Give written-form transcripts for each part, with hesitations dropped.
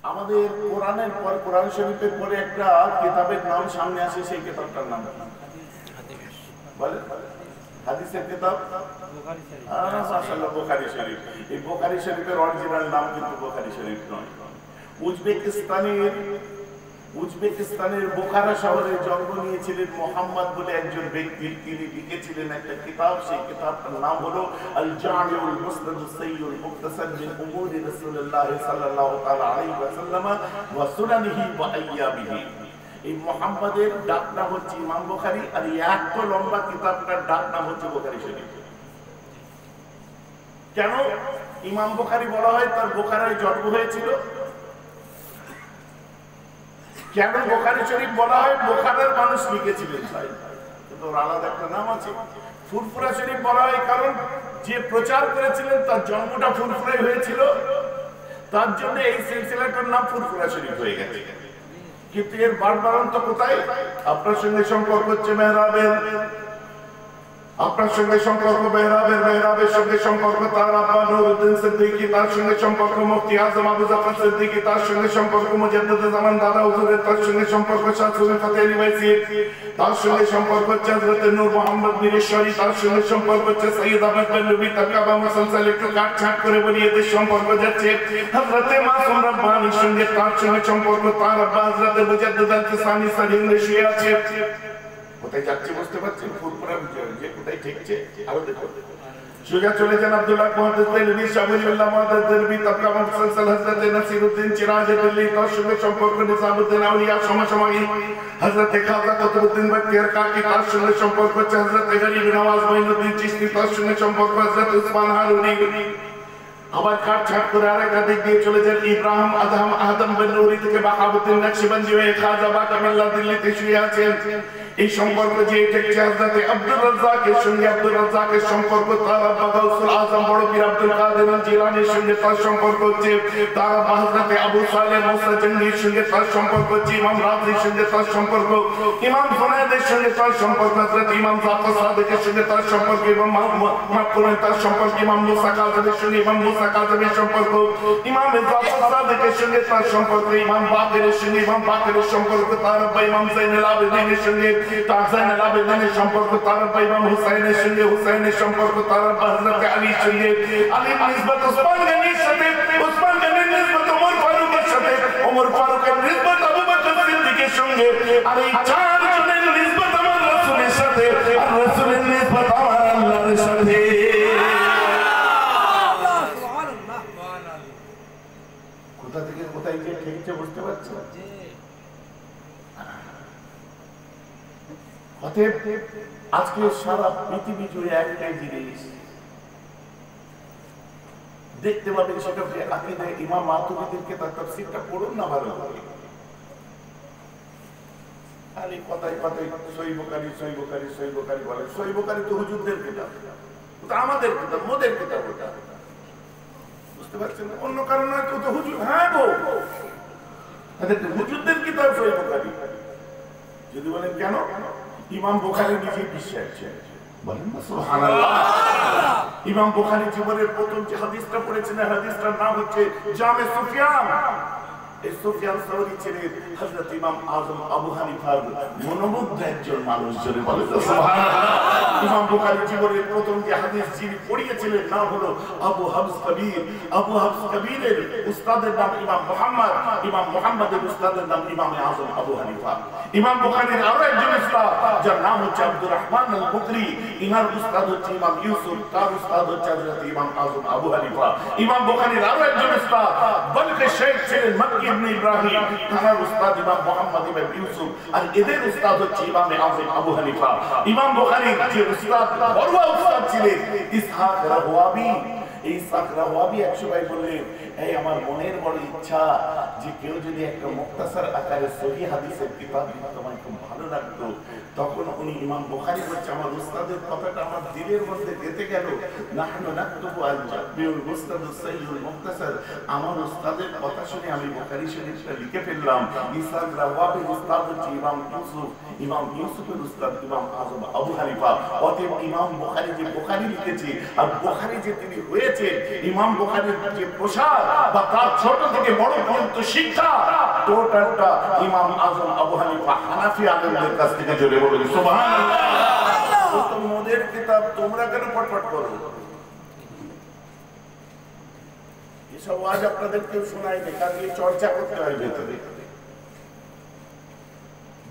আমাদের কোরআনের পর কোরআন শরীফের পরে একটা কিতাবের নাম সামনে আসে, সেই কিতাবটার নাম বলে হাদিসের কিতাব মাশাআল্লাহ বুখারী শরীফ। এই বুখারী শরীফের অরিজিনাল নাম কিন্তু বুখারী শরীফ নয়। উজবেকিস্তানের বোখারা শহরে জন্ম নিয়েছিলেন মুহাম্মদ বলে একজন ব্যক্তি। তিনি লিখেছিলেন একটা কিতাব, সেই কিতাবটার নাম হলো আল জামিউল মুসনাদুস সাইয়্যুল মুখতাসার মিন উমুরি রাসূলুল্লাহ সাল্লাল্লাহু তাআলা আলাইহি ওয়াসাল্লাম ওয়া সুনানিহি ওয়া আইয়াবিহি। এই মুহাম্মাদের ডাক নাম হচ্ছে ইমাম বুখারী, আর এই এত লম্বা কিতাবটার ডাক নাম হচ্ছে বুখারী শরীফ। কেন ইমাম বুখারী বলা হয়? তার বোখারায় জন্ম হয়েছিল। কেন বুখারী শরীফ বলা হয়? বোখারার মানুষ লিখেছিলেন তাই, কিন্তু ওর আলাদা একটা নাম আছে। ফুরফুরা শরীফ বলা হয় কারণ যে প্রচার করেছিলেন তার জন্মটা ফুরফুরায় হয়েছিল, তার জন্য এই সিলসিলাটার নাম ফুরফুরা শরীফ হয়ে গেছে। কিন্তু এর বাড়বাড়ন্ত কোথায়? আপনার সঙ্গে সম্পর্ক হচ্ছে মেহরাবের, আপনার সঙ্গে সম্পর্ক মেহরাবের সঙ্গে সম্পর্ক তার আব্বা নুরউদ্দিন সিদ্দিকী, তার সঙ্গে সম্পর্ক মুফতি আজম আবু জাফর সিদ্দিকী, তার সঙ্গে সম্পর্ক মুজাদ্দিদে জামান দাদা হুজুরের, তার সঙ্গে সম্পর্ক শাহ সুফি ফাতেহ আলী বাইসি, তার সঙ্গে সম্পর্ক হচ্ছে হযরত নূর মোহাম্মদ মিরেশ্বরী, তার সঙ্গে সম্পর্ক হচ্ছে সৈয়দ আহমদ বিন নবী তাকাবা মুসলসল। একটু কাটছাট করে বলি এদের সম্পর্ক যাচ্ছে হযরত মাসুম রাব্বানির সঙ্গে, তার সঙ্গে সম্পর্ক তার আব্বা হযরত মুজাদ্দিদ আল-কিসানি সালিমে শুয়ে আছে। কোথায় যাচ্ছে বুঝতে পারছেন? ফুরফুরা যে কোথায় ঠেকছে আরো দেখো। সোজা চলে যান আব্দুল্লাহ মুহাদ্দিস দেলভি, শাবিল্লাহ মুহাদ্দিস দেলভি, তাকাবা মুসলসল হযরত নাসিরউদ্দিন চিরাজ দিল্লি, তার সঙ্গে সম্পর্ক নিজামউদ্দিন আউলিয়া সমসাময়ী হযরত খাজা কুতুবউদ্দিন বখতিয়ার কাকি, তার সঙ্গে সম্পর্ক হচ্ছে হযরত গরিব নওয়াজ মঈনুদ্দিন চিশতি, তার সঙ্গে সম্পর্ক হযরত উসমান হারুনি। আবার কাটছাট করে আরেকটা দিক দিয়ে চলে যান ইব্রাহিম আদম বিন নুরি থেকে বাহাউদ্দিন নকশবন্দি হয়ে খাজা বাকামিল্লাহ দিল্লিতে শুয়ে আছেন। এই সম্পর্ক যে ঠেকছে হযরত আব্দুর রাজ্জাকের সঙ্গে, আব্দুর রাজ্জাকের সম্পর্ক তার আব্বা গাউসুল আজম বড় পীর আব্দুল কাদের জিলানীর সঙ্গে তার সম্পর্ক হচ্ছে, তার আব্বা হযরত আবু সালেহ মুসা জঙ্গির সঙ্গে তার সম্পর্ক হচ্ছে, ইমাম রাজির সঙ্গে তার সম্পর্ক, ইমাম জুনায়েদের সঙ্গে তার সম্পর্ক, হযরত ইমাম জাফর সাদিকের সঙ্গে তার সম্পর্ক, ইমাম মাকরুনের তার সম্পর্ক, ইমাম মুসা কাযিমের সঙ্গে ইমাম মুসা কাযিমের সম্পর্ক, ইমাম জাফর সাদিকের সঙ্গে তার সম্পর্ক, ইমাম বাকেরের সঙ্গে ইমাম বাকেরের সম্পর্ক, তার আব্বা ইমাম যায়নুল আবেদিনের সঙ্গে তার যায়নুল আবেদিনের সম্পর্ক, তার আব্বা ইমাম হুসাইনের সঙ্গে হুসাইনের সম্পর্ক, তার আব্বা হযরত আলীর সঙ্গে আলীর নিসবত ওসমান গনির সাথে, ওসমান গনির নিসবত ওমর ফারুকের সাথে, ওমর ফারুকের নিসবত আবু বকর সিদ্দিকের সঙ্গে, আর এই চার জনের নিসবত আমার রাসূলের সাথে, আর রাসূলের নিসবত আমার আল্লাহর সাথে। কোথা থেকে কোথায় গিয়ে ঠেকছে বুঝতে পারছো? অতএব আজকে সারা পৃথিবী জুড়ে একটাই জিনিস দেখতে পাবেন, সেটা হচ্ছে আকীদা ইমাম মাতুরিদির কিতাব তাফসীরটা পড়ুন না ভালো করে। খালি কথাই কথাই সহিহ বুখারী সহিহ বুখারী সহিহ বুখারী বলে। সহিহ বুখারী তো হুজুরদের কিতাব, ওটা আমাদের কিতাব, মোদের কিতাব ওটা, বুঝতে পারছেন না? অন্য কারণ নয় তো, হুজুর হ্যাঁ গো হুজুরদের কিতাব সহিহ বুখারী। যদি বলেন কেন? ইমাম বুখারী নিজে বিশ্বাস বলেন না সুবহানাল্লাহ। ইমাম বুখারী জীবনের প্রথম যে হাদিসটা পড়েছেন, হাদিসটার নাম হচ্ছে জামে সুফিয়ান। এই সুফিয়ান সাউরি ছিলেন হযরত ইমাম আযম আবু হানিফার মনোমুগ্ধ একজন মানুষ, যদি বলেন সুবহানাল্লাহ। ইমাম বুখারী জীবনের প্রথম যে হাদিস যিনি পড়িয়েছিলেন নাম হলো আবু হাফস কবির। আবু হাফস কবিরের উস্তাদের নাম ইমাম মুহাম্মদ, ইমাম মুহাম্মদের উস্তাদের নাম ইমাম আযম আবু হানিফা। ইমাম বুখারীর আরো একজন উস্তাদ যার নাম হচ্ছে আব্দুর রহমান আল বুখরী, ইনার উস্তাদ হচ্ছে ইমাম ইউসুফ, তার উস্তাদ হচ্ছে হযরত ইমাম আযম আবু হানিফা। ইমাম বুখারীর আরো একজন উস্তাদ বলকে শেখ ছিলেন মক্কি ইবনে ইব্রাহিম, তার উস্তাদ ইমাম মুহাম্মদ ইবনে ইউসুফ, আর এদের উস্তাদ হচ্ছে ইমাম আযম আবু হানিফা। ইমাম বুখারীর যে উস্তাদ বড় উস্তাদ ছিলেন ইসহাক রাহওয়াবি। এই ইসহাক রাহওয়াবি একসময় বললেন, এই আমার মনের বড় ইচ্ছা যে কেউ যদি একটা মুখতাসার আকারে সহিহ হাদিসের কিতাব দিত, আমার খুব ভালো লাগতো। তখন উনি ইমাম বুখারী বলছে, আমার উস্তাদের কথাটা আমার দিলের মধ্যে গেঁথে গেল। নাহনু নাকতুবু আল জামিউল মুসনাদুস সাহিহুল মুখতাসার, আমার উস্তাদের কথা শুনে আমি বুখারী শরীফটা লিখে ফেললাম। ইসহাক রাহওয়াবির উস্তাদ হচ্ছে ইমাম ইউসুফ, ইমাম ইউসুফের উস্তাদ ইমাম আযম আবু হানিফা। অতএব ইমাম বুখারী যে বুখারী লিখেছে, আর বুখারী যে তিনি হয়েছে পেয়েছেন ইমাম বুখারীর যে প্রসার বা তার ছোট থেকে বড় পর্যন্ত শিক্ষা টোটালটা ইমাম আজম আবু হানিফা হানাফি আলেমদের কাছ থেকে চলে বলেন সুবহানাল্লাহ। তো মোদের কিতাব তোমরা কেন পটপট করো? এসব আজ আপনাদের কেউ শোনায় না, কাজে চর্চা করতে হয় ভেতরে,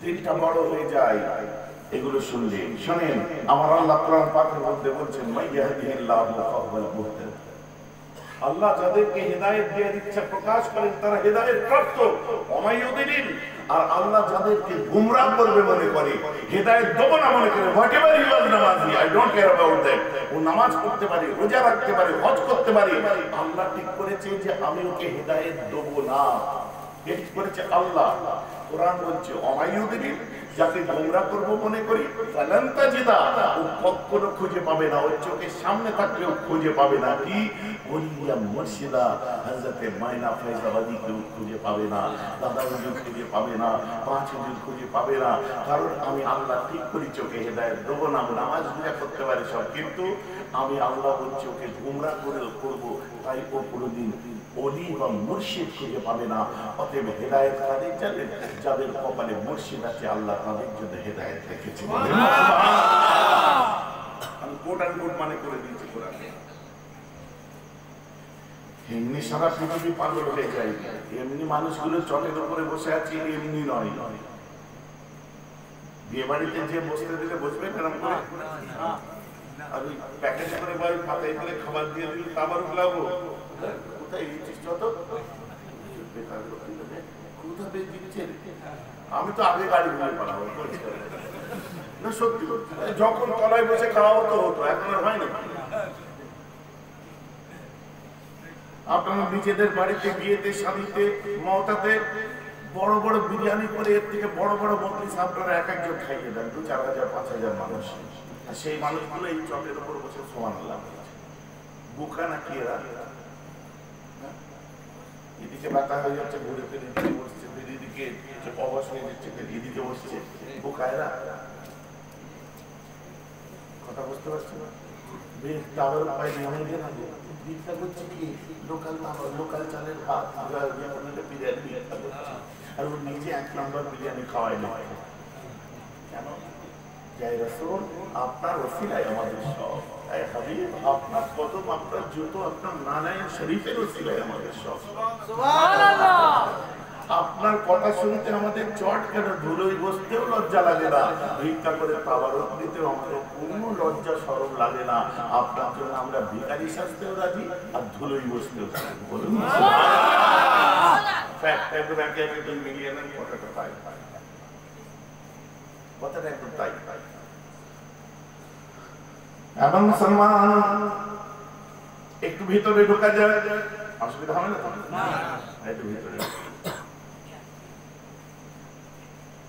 দিনটা বড় হয়ে যায় এগুলো শুনলে। শোনেন, আমার আল্লাহ কোরআন পাকের মধ্যে বলছেন মাইয়াহদিহিল্লাহু ফাহুয়াল মুহতাদি, আল্লাহ যাদেরকে হেদায়েত দিয়ে ইচ্ছা প্রকাশ করেন তারা হেদায়েত প্রাপ্ত। ওমাইয়ুদিল, আর আল্লাহ যাদেরকে গুমরাহ করবে মনে করে, হেদায়েত দেব না মনে করে, হোয়াটএভার হি ওয়াজ নামাজি, I don't care about that, ও নামাজ পড়তে পারে, রোজা রাখতে পারে, হজ করতে পারে, আল্লাহ ঠিক করেছে যে আমি ওকে হেদায়েত দেব না। ঠিক করেছে আল্লাহ। কোরআন বলছে ওমাইয়ুদিল, যাকে গোমরাহ করব মনে করি, ফালান তাজিদা, ও কখনো খুঁজে পাবে না, ওর চোখের সামনে থাকলেও খুঁজে পাবে না। কি ওলিয়া মুর্শিদা, হযরতে মায়না ফয়জাবাদী কেউ খুঁজে পাবে না, দাদা হুজুর খুঁজে পাবে না, পাঁচ হুজুর খুঁজে পাবে না। কারণ আমি আল্লাহ ঠিক করি চোখে হেদায়েত দেবো না। নামাজ রোজা করতে পারে সব, কিন্তু আমি আল্লাহ বলছি ওকে গোমরাহ করে করবো, তাই ও কোনোদিন ওলি বা মুর্শিদ খুঁজে পাবে না। অতএব হেদায়েত তাদের যাদের যাদের কপালে মুর্শিদ আছে, আল্লাহ তাদের জন্য হেদায়েত রেখেছে। আমি কোট আর কোট মানে করে দিয়েছি কোরআনে। এমনি সারা পৃথিবী পাগল হয়ে যায়, এমনি মানুষগুলো চটের উপরে বসে আছে, এমনি নয়। বিয়ে বাড়িতে যে বসতে দিলে বসবে এরকম করে, আর ওই প্যাকেজ করে বা পাতায় করে খাবার দিয়ে দিলে তা আবার লাগবো কোথায় যত আমি তো আগে গাড়ি ঘুরে পাঠাবো না, সত্যি যখন তলায় বসে খাওয়া হতো হতো, এখন আর হয় না। আপনারা নিজেদের বাড়িতে বিয়েতে, শাদীতে, মওতাতে বড় বড় বিরিয়ানি করে এর থেকে বড় বড় মজলিস আপনারা এক একজন খাইয়ে দেন, 2-4,000 5,000 মানুষ, আর সেই মানুষগুলো এই চটের উপর বসে সুবহানাল্লাহ বলছে। বোকা নাকি এরা? এদিকে ব্যথা হয়ে যাচ্ছে, ঘুরে ফিরে এদিকে বসছে, ফিরে এদিকে অবশ হয়ে যাচ্ছে, এদিকে বসছে, বোকা এরা? কথা বুঝতে পারছি না। বেশ টাওয়ার পাই নিয়ে দিয়ে না ভিক্ষা করছে, কি লোকাল চালের ভাত বিরিয়ানি ভিক্ষা করছে, আর ও নিজে 1 নম্বর বিরিয়ানি খাওয়াই না। কেন? জয় রাসূল, আপনার ওসিলায় আমাদের সব, আপনার কদম, আপনার জুতো, আপনার নানায় শরীফের ওসিলায় আমাদের সব। সুবহানাল্লাহ। আপনার কথা শুনতে আমাদের চট কেন, ধুলোই বসতেও লজ্জা লাগে না, ভিক্ষা করে তাবারক দিতেও আমাদের কোনো লজ্জা শরম লাগে না। আপনার জন্য আমরা ভিখারি সাজতেও রাজি, আর ধুলোই বসতেও রাজি। বলুন ফ্যাক্ট একদম একে একে 2 মিলিয়নের কথাটা তাই, কথাটা একদম তাই। এখন মুসলমান একটু ভিতরে ঢোকা যায়, অসুবিধা হবে না? একটু ভিতরে।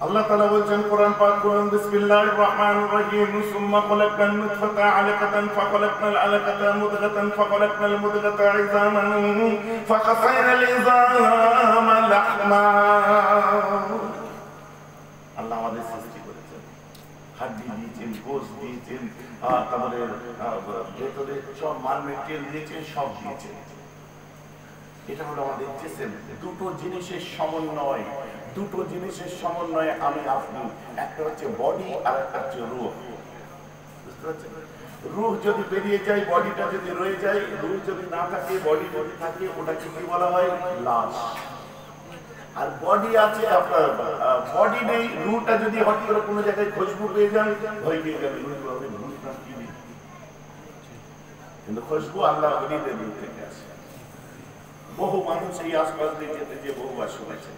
আল্লাহ তাআলা বলছেন কোরআন পাক, কোরআন বিসমিল্লাহির রহমানির রহিম, সুম্মা খালাকনান নুতফাতা আলাকাতান ফাখালাকনাল আলাকাতা মুদগাতান ফাখালাকনাল মুদগাতা ইযামান ফাকাসাইনাল ইযামা লাহমা। আল্লাহ আমাদের সৃষ্টি করেছেন, হাড্ডি দিয়েছেন, গোশত দিয়েছেন, তারপরে ভেতরে সব মাল মেটেরিয়াল দিয়েছেন, সব দিয়েছেন। এটা হলো আমাদের জিসম। দুটো জিনিসের সমন্বয়, দুটো জিনিসের সমন্বয়ে আমি আপনি, একটা হচ্ছে বডি আর একটা হচ্ছে রূহ। বুঝতে পারছেন? রূহ যদি বেরিয়ে যায়, বডিটা যদি রয়ে যায়, রূহ যদি না থাকে, বডি যদি থাকে, ওটাকে কি বলা হয়? লাশ। আর বডি আছে আপনার, বডি নেই, রূহটা যদি হট করে কোনো জায়গায় খুশবু পেয়ে যান, ভয় পেয়ে যাবে, কিন্তু খুশবু আল্লাহ ওলিদের রূহ থেকে আসে। বহু মানুষ এই আশপাশ দিয়ে যেতে যে বহুবার শুনেছেন।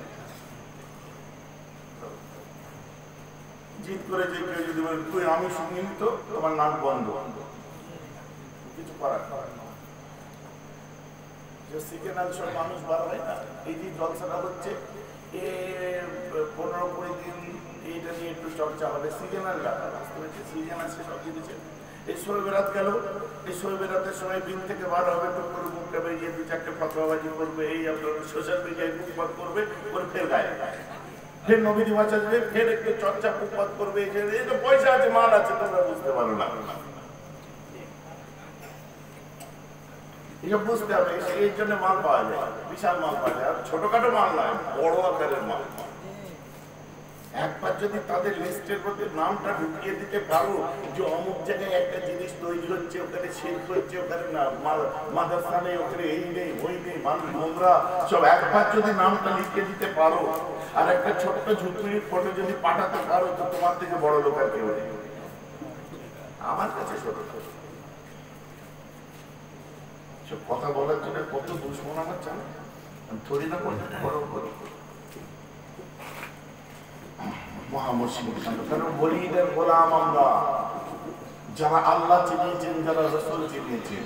জিদ করে যে কেউ যদি বলে তুই আমি শুনিনি, তো তোমার নাক বন্ধ, কিছু করার যে সিকেনাল সব মানুষ বার হয় না। এই যে জলসাটা হচ্ছে, 15-20 দিন এইটা নিয়ে একটু চর্চা হবে। সিজনাল ব্যাপার, বুঝতে পেরেছি? সিজন আছে সব জিনিসের। এই শোয়ে বেরাত গেল, এই শোয়ে বেরাতের সময় দিন থেকে বার হবে, টুক করে মুখটা বেরিয়ে 2-4টে ফতোয়াবাজি করবে, এই আপনার সোশ্যাল মিডিয়ায় মুখপাত করবে, ওর ফের গায়ে ফের নবী দিবস আসবে, ফের একটু চর্চা মুখপাত করবে। এই তো পয়সা আছে, মাল আছে, তোমরা বুঝতে পারো না। এসব বুঝতে হবে। এই জন্য মাল পাওয়া যায়, বিশাল মাল পাওয়া যায়। আর ছোটখাটো মাল নয়, বড় আকারের মাল। একবার যদি তাদের লিস্টের মধ্যে নামটা ঢুকিয়ে দিতে পারো যে অমুক জায়গায় একটা জিনিস তৈরি হচ্ছে, ওখানে শিল্প হচ্ছে, ওখানে মাদ্রাসা নেই, ওখানে এই নেই ওই নেই, মানুষ নোংরা, সব একবার যদি নামটা লিখে দিতে পারো আর একটা ছোট্ট ঝুঁকির ফটো যদি পাঠাতে পারো, তো তোমার থেকে বড় লোক আর কেউ নেই। আমার কাছে ছোট ছোট সব কথা বলার জন্য কত দুশ্মন আমার জানো, থরি না বড় বড় ওলিদের গোলাম আমরা, যারা আল্লাহ চিনিয়েছেন, যারা রাসূল চিনিয়েছেন।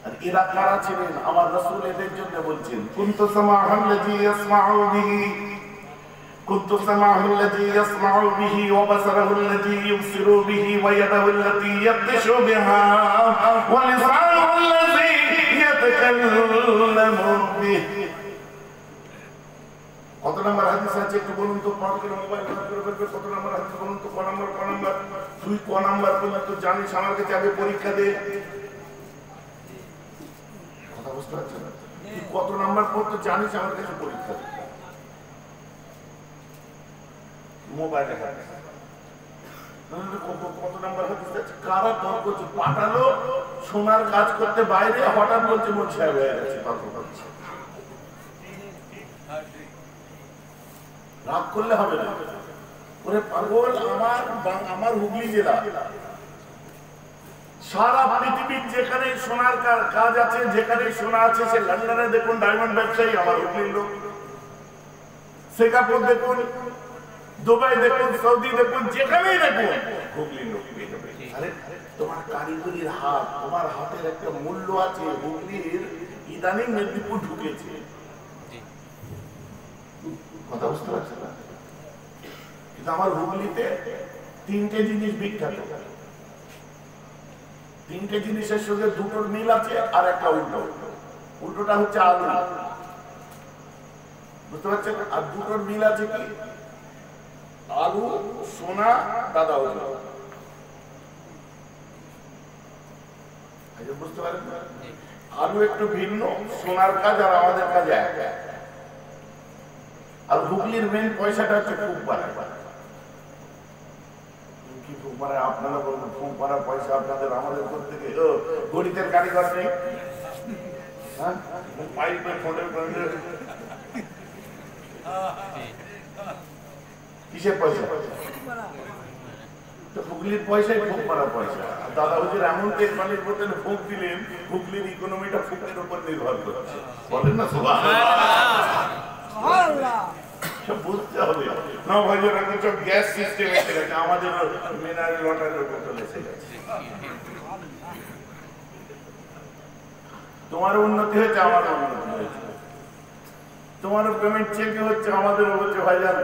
আর এরা কারা ছিলেন? আমার রাসূল এদের জন্য বলছেন, কুনতু সামা'আল্লাযী ইয়াসমা'ু বিহি, কুনতু সামা'আল্লাযী ইয়াসমা'ু বিহি ওয়া বাসারাহুল্লাযী ইউবসিরু বিহি ওয়া ইয়াদাহুল্লাতী ইয়াবতিশু বিহা ওয়া লিসানুহুল্লাযী ইয়াতাকাল্লামু বিহি। কত নম্বর হাদিস আছে একটু বলুন তো? পড় করে মোবাইল বের করে বলবে কত নম্বর হাদিস বলুন তো? ক নম্বর তুই ক নম্বর পর্যন্ত জানিস? আমার কাছে আগে পরীক্ষা দে। কথা বুঝতে পারছেন না? তুই কত নম্বর পর্যন্ত জানিস? আমার কাছে পরীক্ষা দে। মোবাইলে কত নম্বর হাদিস আছে? কারা তর্ক করছে? পাঠালো সোনার কাজ করতে বাইরে, হঠাৎ বলছে মোট সাহেব হয়ে গেছে। তর্ক করছে, রাগ করলে হবে না। ওরে পাগল, আমার হুগলি জেলা, সারা পৃথিবীর যেখানে সোনার কাজ আছে, যেখানে সোনা আছে, সে লন্ডনে দেখুন ডায়মন্ড ব্যবসায়ী আমার হুগলির লোক, সিঙ্গাপুর দেখুন, দুবাই দেখুন, সৌদি দেখুন, যেখানেই দেখুন হুগলির লোক। আরে তোমার কারিগরির হাত, তোমার হাতের একটা মূল্য আছে। হুগলির ইদানিং মেদিনীপুর ঢুকেছে। কথা বুঝতে পারছে না? কিন্তু আমার হুগলিতে তিনটে জিনিস বিখ্যাত। তিনটে জিনিসের সঙ্গে দুটোর মিল আছে আর একটা উল্টো। উল্টোটা হচ্ছে আলু, বুঝতে পারছেন? আর দুটোর মিল আছে কি? আলু, সোনা, দাদা ওজা। বুঝতে পারেন? আলু একটু ভিন্ন, সোনার কাজ আর আমাদের কাজ এক। আর হুগলির মেন পয়সাটা হচ্ছে ফুকপাড়া। কি ফুকপাড়া? আপনারা বলবেন ফুকপাড়ার পয়সা আপনাদের আমাদের করতে গিয়ে গণিতের কারিগর নেই? হ্যাঁ, কিসের পয়সা? হুগলির পয়সাই ফুকপাড়ার পয়সা। দাদা হুজুর এমন তেল পানির বোতলে ফুক দিলেন, হুগলির ইকোনমিটা ফুকের উপর নির্ভর করছে। বলেন না সুবহানাল্লাহ। বুঝতে হবে না ভাই, সব গ্যাস সিস্টেম এসে গেছে, আমাদের মিনারেল ওয়াটারের বোতল এসে গেছে। তোমার উন্নতি হয়েছে, আমার উন্নতি হয়েছে। তোমারও পেমেন্ট চেক হচ্ছে, আমাদেরও হচ্ছে ভাইজান।